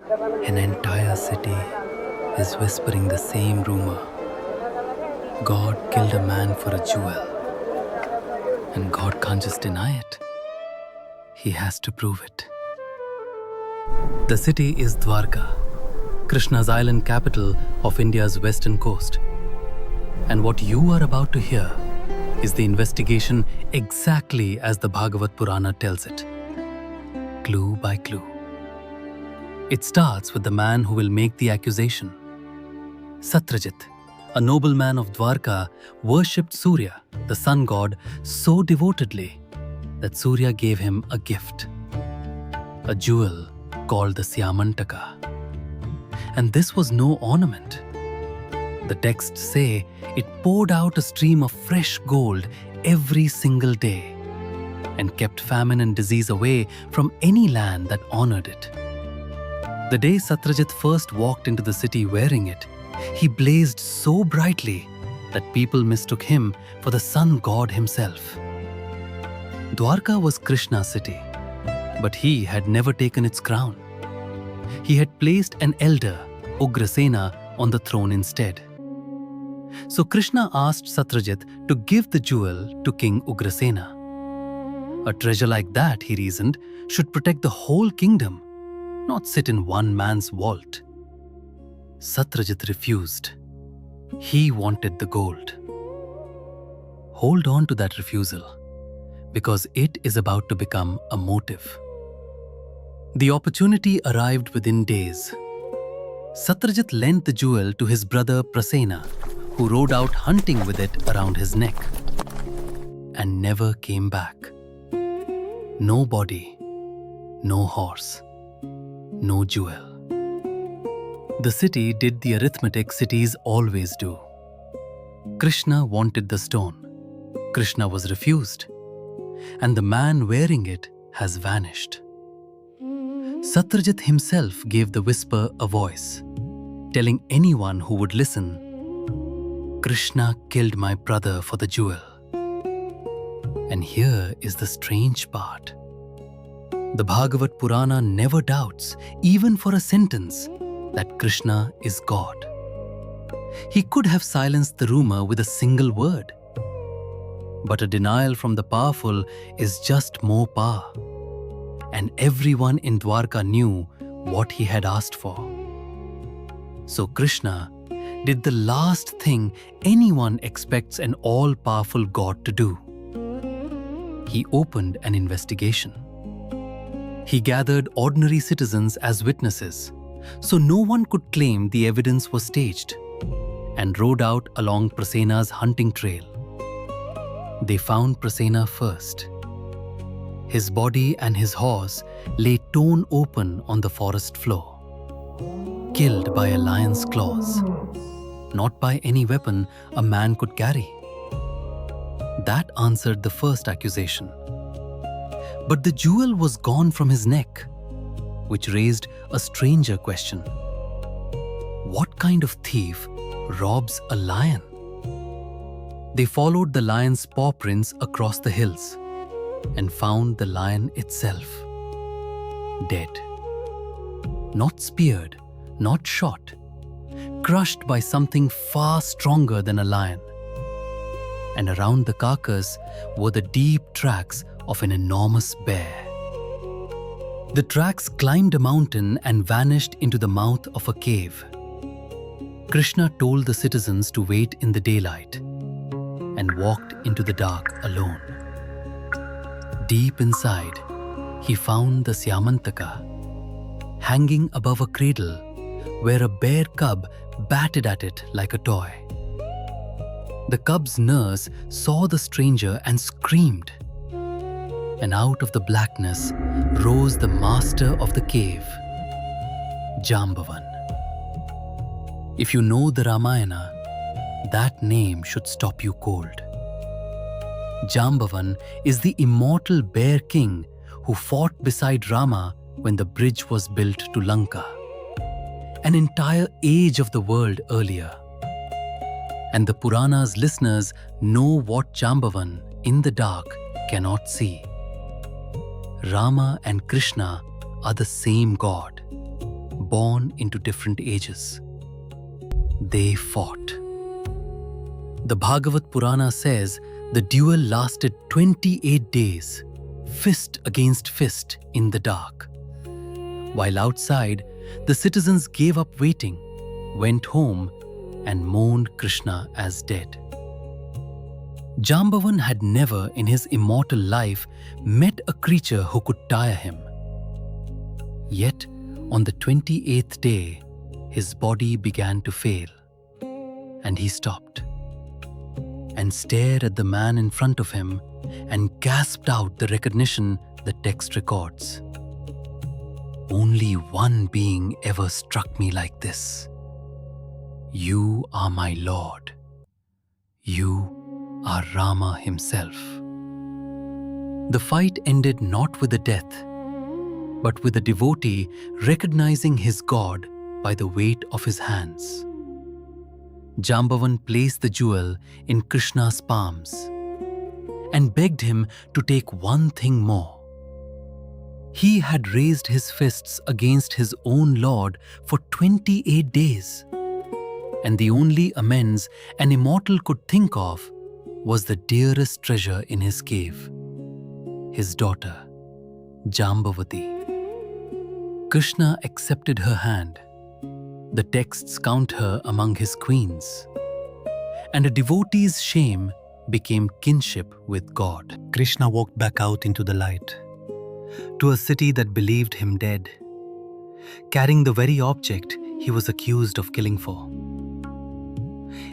An entire city is whispering the same rumor. God killed a man for a jewel. And God can't just deny it. He has to prove it. The city is Dwarka, Krishna's island capital of India's western coast. And what you are about to hear is the investigation exactly as the Bhagavata Purana tells it, clue by clue. It starts with the man who will make the accusation. Satyajit, a nobleman of Dwarka, worshipped Surya, the sun god, so devotedly that Surya gave him a gift, a jewel called the Syamantaka. And this was no ornament. The texts say it poured out a stream of fresh gold every single day and kept famine and disease away from any land that honored it. The day Satyajit first walked into the city wearing it, he blazed so brightly that people mistook him for the sun god himself. Dwarka was Krishna's city, but he had never taken its crown. He had placed an elder, Ugrasena, on the throne instead. So Krishna asked Satyajit to give the jewel to King Ugrasena. A treasure like that, he reasoned, should protect the whole kingdom, not sit in one man's vault. Satyajit refused. He wanted the gold. Hold on to that refusal, because it is about to become a motive. The opportunity arrived within days. Satyajit lent the jewel to his brother Prasena, who rode out hunting with it around his neck, and never came back. No body, no horse, no jewel. The city did the arithmetic cities always do. Krishna wanted the stone. Krishna was refused. And the man wearing it has vanished. Satyajit himself gave the whisper a voice, telling anyone who would listen, Krishna killed my brother for the jewel. And here is the strange part. The Bhagavata Purana never doubts, even for a sentence, that Krishna is God. He could have silenced the rumor with a single word. But a denial from the powerful is just more power. And everyone in Dwarka knew what he had asked for. So Krishna did the last thing anyone expects an all-powerful God to do. He opened an investigation. He gathered ordinary citizens as witnesses, so no one could claim the evidence was staged, and rode out along Prasena's hunting trail. They found Prasena first. His body and his horse lay torn open on the forest floor, killed by a lion's claws, not by any weapon a man could carry. That answered the first accusation. But the jewel was gone from his neck, which raised a stranger question. What kind of thief robs a lion? They followed the lion's paw prints across the hills and found the lion itself, dead. Not speared, not shot, crushed by something far stronger than a lion. And around the carcass were the deep tracks of an enormous bear. The tracks climbed a mountain and vanished into the mouth of a cave. Krishna told the citizens to wait in the daylight and walked into the dark alone. Deep inside, he found the Syamantaka, hanging above a cradle where a bear cub batted at it like a toy. The cub's nurse saw the stranger and screamed. And out of the blackness rose the master of the cave, Jambavan. If you know the Ramayana, that name should stop you cold. Jambavan is the immortal bear king who fought beside Rama when the bridge was built to Lanka, an entire age of the world earlier. And the Purana's listeners know what Jambavan, in the dark, cannot see. Rama and Krishna are the same God, born into different ages. They fought. The Bhagavata Purana says the duel lasted 28 days, fist against fist in the dark. While outside, the citizens gave up waiting, went home, and mourned Krishna as dead. Jambavan had never in his immortal life met a creature who could tire him. Yet, on the 28th day, his body began to fail, and he stopped and stared at the man in front of him and gasped out the recognition the text records. Only one being ever struck me like this. You are my Lord. You are Rama himself. The fight ended not with a death, but with a devotee recognizing his God by the weight of his hands. Jambavan placed the jewel in Krishna's palms and begged him to take one thing more. He had raised his fists against his own Lord for 28 days, and the only amends an immortal could think of was the dearest treasure in his cave, his daughter, Jambavati. Krishna accepted her hand. The texts count her among his queens, and a devotee's shame became kinship with God. Krishna walked back out into the light, to a city that believed him dead, carrying the very object he was accused of killing for.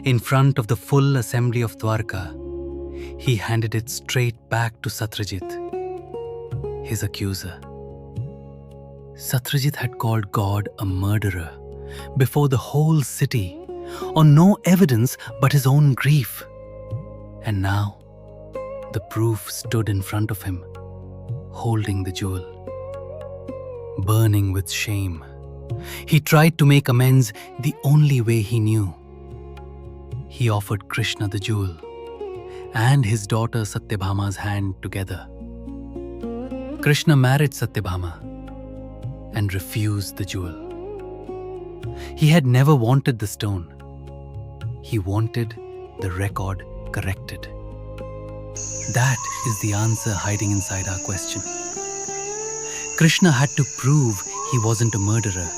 In front of the full assembly of Dwarka, he handed it straight back to Satyajit, his accuser. Satyajit had called God a murderer before the whole city, on no evidence but his own grief. And now, the proof stood in front of him, holding the jewel. Burning with shame, he tried to make amends the only way he knew. He offered Krishna the jewel and his daughter Satyabhama's hand together. Krishna married Satyabhama and refused the jewel. He had never wanted the stone. He wanted the record corrected. That is the answer hiding inside our question. Krishna had to prove he wasn't a murderer,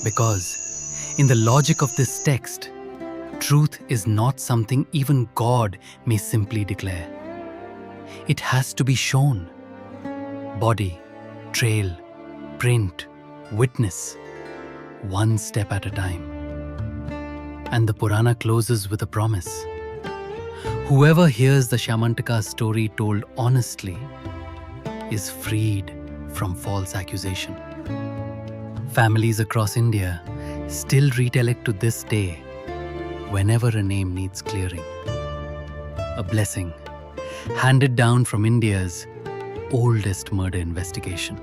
because in the logic of this text, truth is not something even God may simply declare. It has to be shown. Body, trail, print, witness, one step at a time. And the Purana closes with a promise. Whoever hears the Syamantaka story told honestly is freed from false accusation. Families across India still retell it to this day whenever a name needs clearing. A blessing handed down from India's oldest murder investigation.